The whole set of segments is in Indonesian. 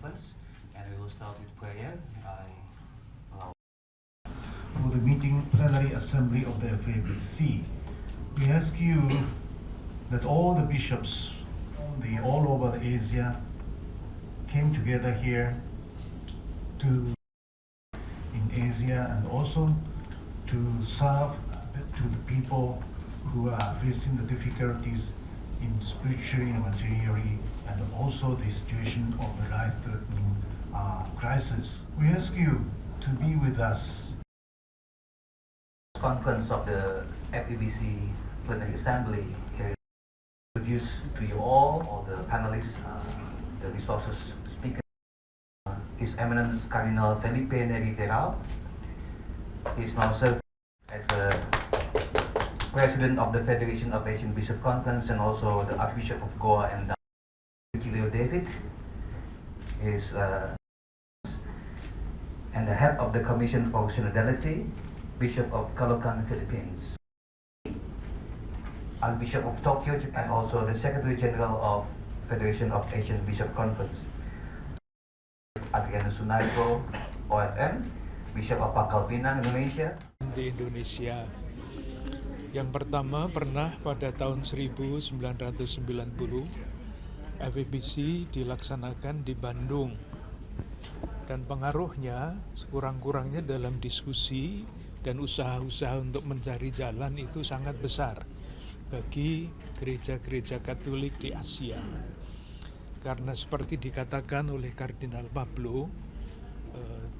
Conference, and we will start with prayer. For the meeting plenary assembly of the FABC, we ask you that all the bishops all over Asia came together here to in Asia and also to serve to the people who are facing the difficulties in spiritually and materially, and also the situation of the life-threatening crisis. We ask you to be with us. Conference of the FEBC Plenary Assembly here introduce to you all the panelists, the resources speakers. His Eminence Cardinal Felipe Neri Terral. He is now serving as the President of the Federation of Asian Bishop Conference and also the Archbishop of Goa and Virgilio David. He is and the head of the Commission for Synodality, Bishop of Caloocan, Philippines. Archbishop of Tokyo, Japan, and also the Secretary General of Federation of Asian Bishop Conference. Adrianus Sunarko, OFM, Bishop of Pangkal Pinang, Indonesia. Di Indonesia. Yang pertama pernah pada tahun 1990 FEBC dilaksanakan di Bandung. Dan pengaruhnya sekurang-kurangnya dalam diskusi dan usaha-usaha untuk mencari jalan itu sangat besar bagi gereja-gereja Katolik di Asia. Karena seperti dikatakan oleh Kardinal Pablo,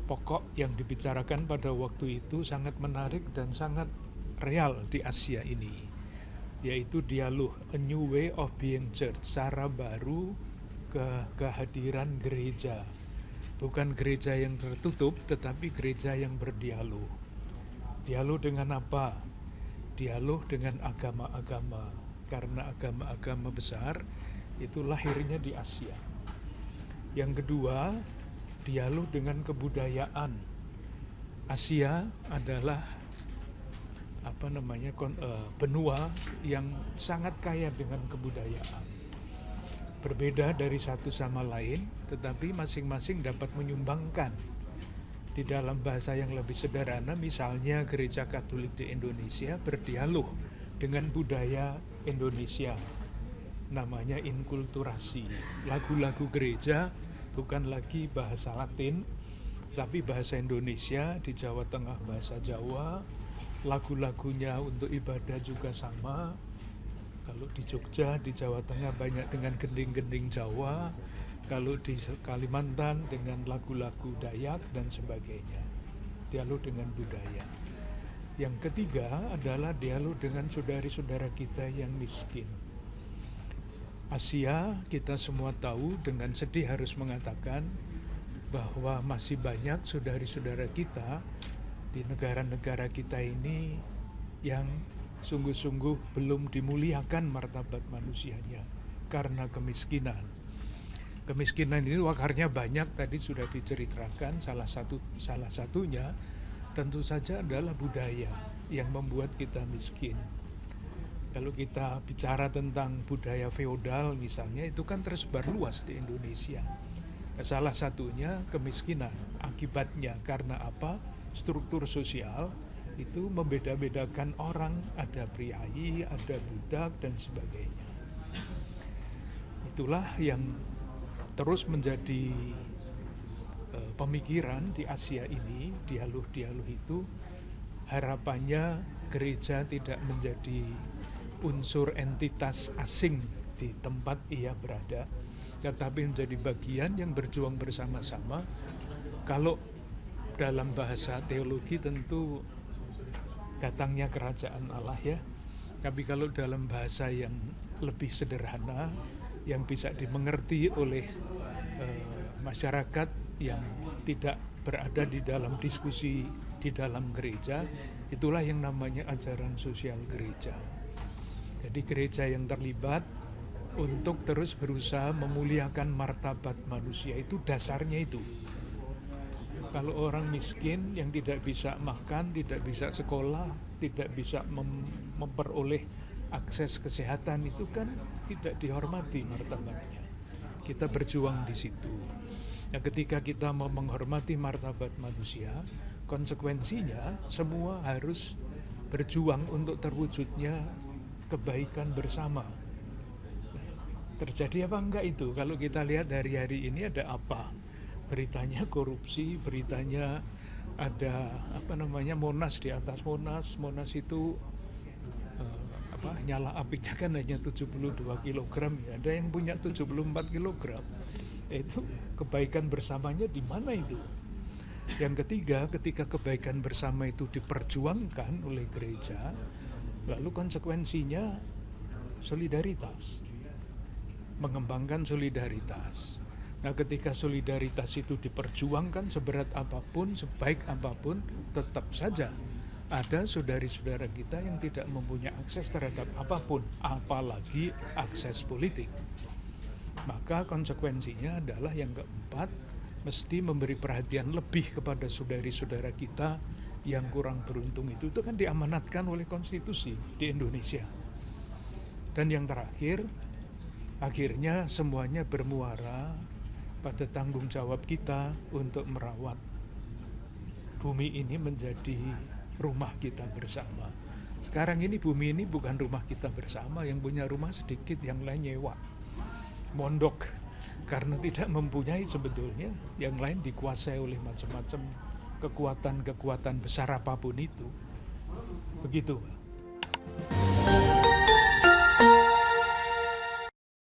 pokok yang dibicarakan pada waktu itu sangat menarik dan sangat real di Asia ini, yaitu dialog A New Way of Being Church, cara baru kehadiran gereja. Bukan gereja yang tertutup, tetapi gereja yang berdialog. Dialog dengan apa? Dialog dengan agama-agama, karena agama-agama besar itu lahirnya di Asia. Yang kedua, dialog dengan kebudayaan. Asia adalah benua yang sangat kaya dengan kebudayaan. Berbeda dari satu sama lain, tetapi masing-masing dapat menyumbangkan. Di dalam bahasa yang lebih sederhana, misalnya Gereja Katolik di Indonesia berdialog dengan budaya Indonesia. Namanya inkulturasi. Lagu-lagu gereja bukan lagi bahasa Latin, tapi bahasa Indonesia. Di Jawa Tengah bahasa Jawa, lagu-lagunya untuk ibadah juga sama. Kalau di Jogja, di Jawa Tengah banyak dengan gending-gending Jawa. Kalau di Kalimantan dengan lagu-lagu Dayak dan sebagainya. Dialog dengan budaya. Yang ketiga adalah dialog dengan saudari-saudara kita yang miskin. Asia, kita semua tahu, dengan sedih harus mengatakan bahwa masih banyak saudari-saudara kita di negara-negara kita ini yang sungguh-sungguh belum dimuliakan martabat manusianya karena kemiskinan. Kemiskinan ini akarnya banyak, tadi sudah diceritakan. Salah satunya tentu saja adalah budaya yang membuat kita miskin. Kalau kita bicara tentang budaya feodal misalnya, itu kan tersebar luas di Indonesia. Salah satunya kemiskinan. Akibatnya karena apa? Struktur sosial itu membeda-bedakan orang, ada priayi, ada budak, dan sebagainya. Itulah yang terus menjadi pemikiran di Asia ini, dialog-dialog itu. Harapannya gereja tidak menjadi unsur entitas asing di tempat ia berada, tetapi menjadi bagian yang berjuang bersama-sama. Kalau dalam bahasa teologi tentu datangnya kerajaan Allah ya, tapi kalau dalam bahasa yang lebih sederhana yang bisa dimengerti oleh masyarakat yang tidak berada di dalam diskusi di dalam gereja, itulah yang namanya ajaran sosial gereja. Jadi gereja yang terlibat untuk terus berusaha memuliakan martabat manusia, itu dasarnya itu. Kalau orang miskin yang tidak bisa makan, tidak bisa sekolah, tidak bisa memperoleh akses kesehatan, itu kan tidak dihormati martabatnya. Kita berjuang di situ. Nah, ketika kita mau menghormati martabat manusia, konsekuensinya semua harus berjuang untuk terwujudnya kebaikan bersama. Terjadi apa enggak itu? Kalau kita lihat dari hari ini ada apa? Beritanya korupsi, beritanya ada Monas di atas Monas. Monas itu nyala apinya kan hanya 72 kg ya. Ada yang punya 74 kg. Itu kebaikan bersamanya di mana itu? Yang ketiga, ketika kebaikan bersama itu diperjuangkan oleh gereja, lalu konsekuensinya solidaritas, mengembangkan solidaritas. Nah, ketika solidaritas itu diperjuangkan seberat apapun, sebaik apapun, tetap saja ada saudari-saudara kita yang tidak mempunyai akses terhadap apapun, apalagi akses politik. Maka konsekuensinya adalah yang keempat, mesti memberi perhatian lebih kepada saudari-saudara kita yang kurang beruntung itu kan diamanatkan oleh konstitusi di Indonesia. Dan yang terakhir, akhirnya semuanya bermuara pada tanggung jawab kita untuk merawat bumi ini menjadi rumah kita bersama. Sekarang ini bumi ini bukan rumah kita bersama, yang punya rumah sedikit, yang lain nyewa, mondok, karena tidak mempunyai sebetulnya, yang lain dikuasai oleh macam-macam kekuatan-kekuatan besar apapun itu. Begitu.